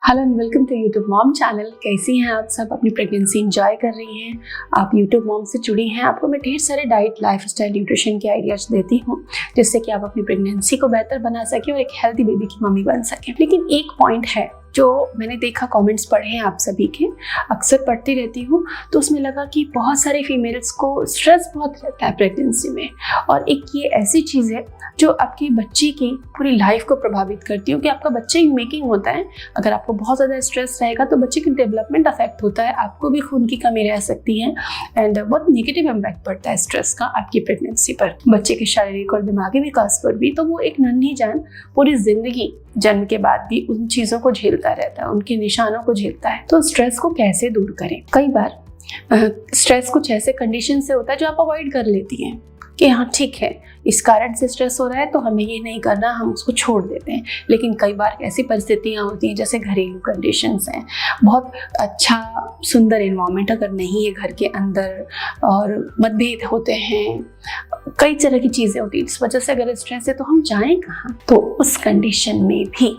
Hello and welcome to YouTube mom channel. कैसी हैं आप सब? अपनी प्रेगनेंसी एंजॉय कर रही हैं? आप यूट्यूब मॉम से जुड़ी हैं। आपको मैं ढेर सारे डाइट, लाइफस्टाइल, न्यूट्रिशन के आइडियाज देती हूँ जिससे कि आप अपनी प्रेगनेंसी को बेहतर बना सकें और एक हेल्दी बेबी की मम्मी बन सकें। लेकिन एक पॉइंट है जो मैंने देखा, कमेंट्स पढ़े हैं आप सभी के, अक्सर पढ़ती रहती हूँ, तो उसमें लगा कि बहुत सारे फीमेल्स को स्ट्रेस बहुत रहता है प्रेगनेंसी में। और एक ये ऐसी चीज़ है जो आपके बच्चे की पूरी लाइफ को प्रभावित करती है, क्योंकि आपका बच्चा ही मेकिंग होता है। अगर आपको बहुत ज़्यादा स्ट्रेस रहेगा तो बच्चे की डेवलपमेंट अफेक्ट होता है, आपको भी खून की कमी रह सकती है एंड बहुत नेगेटिव इम्पैक्ट पड़ता है स्ट्रेस का आपकी प्रेगनेंसी पर, बच्चे के शारीरिक और दिमागी विकास पर भी। तो वो एक नन्ही जान पूरी जिंदगी जन्म के बाद भी उन चीज़ों को झेलता रहता है, उनके निशानों को झेलता है। तो स्ट्रेस को कैसे दूर करें? कई बार स्ट्रेस कुछ ऐसे कंडीशन से होता है जो आप अवॉइड कर लेती हैं कि हाँ ठीक है, इस कारण से स्ट्रेस हो रहा है तो हमें ये नहीं करना, हम उसको छोड़ देते हैं। लेकिन कई बार ऐसी परिस्थितियाँ होती हैं जैसे घरेलू कंडीशंस हैं, बहुत अच्छा सुंदर एनवायरनमेंट अगर नहीं है घर के अंदर और मतभेद होते हैं, कई तरह की चीज़ें होती हैं, इस वजह से अगर स्ट्रेस है तो हम जाएं कहाँ? तो उस कंडीशन में भी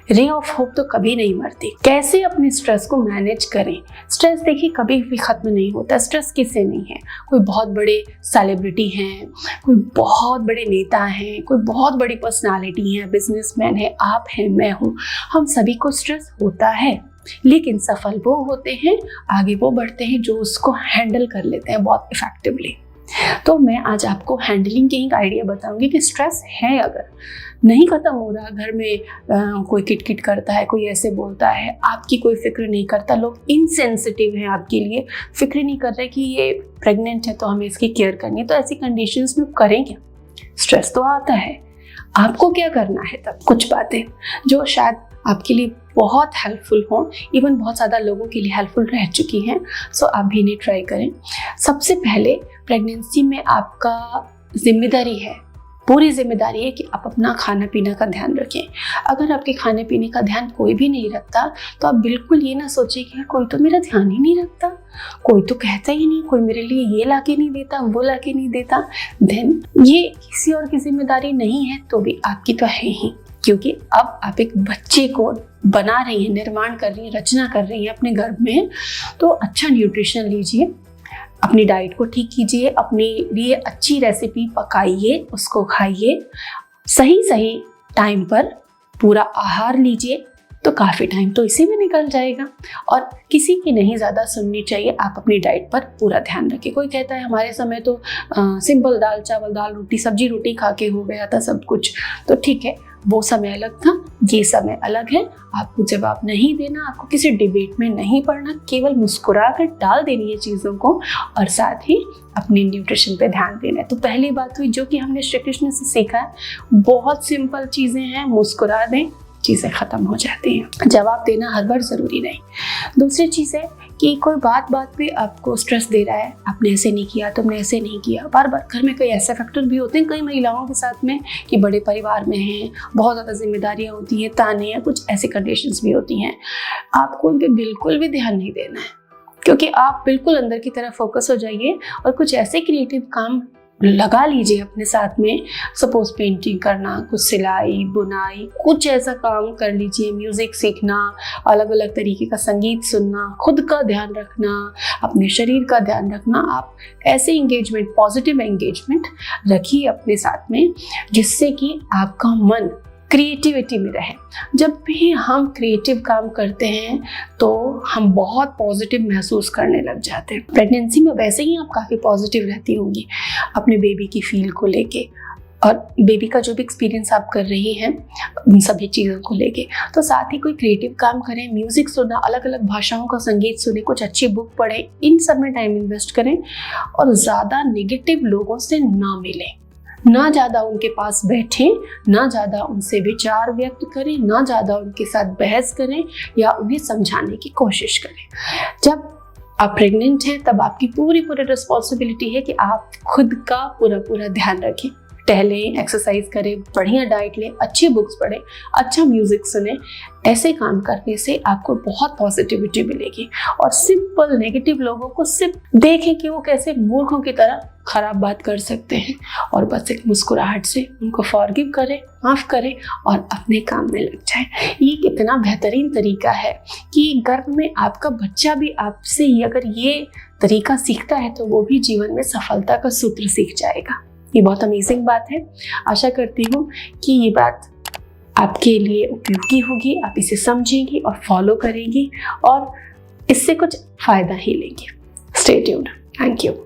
रे ऑफ होप तो कभी नहीं मरती। कैसे अपने स्ट्रेस को मैनेज करें? स्ट्रेस देखिए कभी भी खत्म नहीं होता। स्ट्रेस किससे नहीं है? कोई बहुत बड़े सेलिब्रिटी हैं, कोई बहुत बड़े नेता हैं, कोई बहुत बड़ी पर्सनालिटी है, बिजनेसमैन है, आप हैं, मैं हूँ, हम सभी को स्ट्रेस होता है। लेकिन सफल वो होते हैं, आगे वो बढ़ते हैं जो उसको हैंडल कर लेते हैं बहुत इफेक्टिवली। तो मैं आज आपको हैंडलिंग के एक आइडिया बताऊंगी कि स्ट्रेस है, अगर नहीं खत्म हो रहा, घर में कोई किटकिट करता है, कोई ऐसे बोलता है, आपकी कोई फिक्र नहीं करता, लोग इनसेंसिटिव हैं आपके लिए, फिक्र नहीं कर रहे कि ये प्रेग्नेंट है तो हमें इसकी केयर करनी है, तो ऐसी कंडीशंस में करें क्या? स्ट्रेस तो आता है, आपको क्या करना है? तब कुछ बातें जो शायद आपके लिए बहुत हेल्पफुल हों, इवन बहुत ज़्यादा लोगों के लिए हेल्पफुल रह चुकी हैं, सो आप भी इन्हें ट्राई करें। सबसे पहले, प्रेगनेंसी में आपका जिम्मेदारी है, पूरी जिम्मेदारी है कि आप अपना खाना पीना का ध्यान रखें। अगर आपके खाने पीने का ध्यान कोई भी नहीं रखता तो आप बिल्कुल ये ना सोचें कि कोई तो मेरा ध्यान ही नहीं रखता, कोई तो कहता ही नहीं, कोई मेरे लिए ये ला के नहीं देता, वो ला के नहीं देता। देन ये किसी और की जिम्मेदारी नहीं है तो भी आपकी तो है ही, क्योंकि अब आप एक बच्चे को बना रही हैं, निर्माण कर रही हैं, रचना कर रही हैं अपने गर्भ में। तो अच्छा न्यूट्रिशन लीजिए, अपनी डाइट को ठीक कीजिए, अपने लिए अच्छी रेसिपी पकाइए, उसको खाइए, सही टाइम पर पूरा आहार लीजिए, तो काफ़ी टाइम तो इसी में निकल जाएगा। और किसी की नहीं ज़्यादा सुननी चाहिए, आप अपनी डाइट पर पूरा ध्यान रखें। कोई कहता है हमारे समय तो सिंपल दाल चावल, दाल रोटी, सब्जी रोटी खा के हो गया था सब कुछ, तो ठीक है, वो समय अलग था, ये समय अलग है। आपको जवाब नहीं देना, आपको किसी डिबेट में नहीं पड़ना, केवल मुस्कुरा कर डाल देनी है चीज़ों को और साथ ही अपने न्यूट्रिशन पे ध्यान देना है। तो पहली बात हुई जो कि हमने श्री कृष्ण से सीखा है, बहुत सिंपल चीज़ें हैं, मुस्कुरा दें, चीज़ें ख़त्म हो जाती हैं। जवाब देना हर बार ज़रूरी नहीं। दूसरी चीज़ है कि कोई बात पे आपको स्ट्रेस दे रहा है, आपने ऐसे नहीं किया, तुमने ऐसे नहीं किया, बार बार। घर में कई ऐसे फैक्टर भी होते हैं कई महिलाओं के साथ में कि बड़े परिवार में हैं, बहुत ज़्यादा जिम्मेदारियाँ होती हैं, ताने या कुछ ऐसी कंडीशंस भी होती हैं। आपको उन पर बिल्कुल भी ध्यान नहीं देना है, क्योंकि आप बिल्कुल अंदर की तरफ फोकस हो जाइए और कुछ ऐसे क्रिएटिव काम लगा लीजिए अपने साथ में। सपोज पेंटिंग करना, कुछ सिलाई बुनाई, कुछ ऐसा काम कर लीजिए, म्यूजिक सीखना, अलग अलग तरीके का संगीत सुनना, खुद का ध्यान रखना, अपने शरीर का ध्यान रखना। आप ऐसे एंगेजमेंट, पॉजिटिव एंगेजमेंट रखिए अपने साथ में, जिससे कि आपका मन क्रिएटिविटी में रहे। जब भी हम क्रिएटिव काम करते हैं तो हम बहुत पॉजिटिव महसूस करने लग जाते हैं। प्रेगनेंसी में वैसे ही आप काफ़ी पॉजिटिव रहती होंगी अपने बेबी की फील को लेके, और बेबी का जो भी एक्सपीरियंस आप कर रही हैं उन सभी चीज़ों को लेके। तो साथ ही कोई क्रिएटिव काम करें, म्यूज़िक सुनना, अलग अलग भाषाओं का संगीत सुने, कुछ अच्छी बुक पढ़ें, इन सब में टाइम इन्वेस्ट करें और ज़्यादा नेगेटिव लोगों से ना मिलें, ना ज़्यादा उनके पास बैठें, ना ज़्यादा उनसे विचार व्यक्त करें, ना ज़्यादा उनके साथ बहस करें या उन्हें समझाने की कोशिश करें। जब आप प्रेग्नेंट हैं तब आपकी पूरी रिस्पॉन्सिबिलिटी है कि आप खुद का पूरा ध्यान रखें। टहलें, एक्सरसाइज करें, बढ़िया डाइट लें, अच्छी बुक्स पढ़ें, अच्छा म्यूजिक सुने। ऐसे काम करने से आपको बहुत पॉजिटिविटी मिलेगी। और सिंपल नेगेटिव लोगों को सिर्फ देखें कि वो कैसे मूर्खों की तरह खराब बात कर सकते हैं, और बस एक मुस्कुराहट से उनको फॉरगिव करें, माफ़ करें और अपने काम में लग जाएं। ये कितना बेहतरीन तरीका है कि गर्भ में आपका बच्चा भी आपसे अगर ये तरीका सीखता है तो वो भी जीवन में सफलता का सूत्र सीख जाएगा। ये बहुत अमेजिंग बात है। आशा करती हूँ कि ये बात आपके लिए उपयोगी होगी, आप इसे समझेंगी और फॉलो करेंगी और इससे कुछ फ़ायदा ही लेंगी। Stay tuned. Thank you.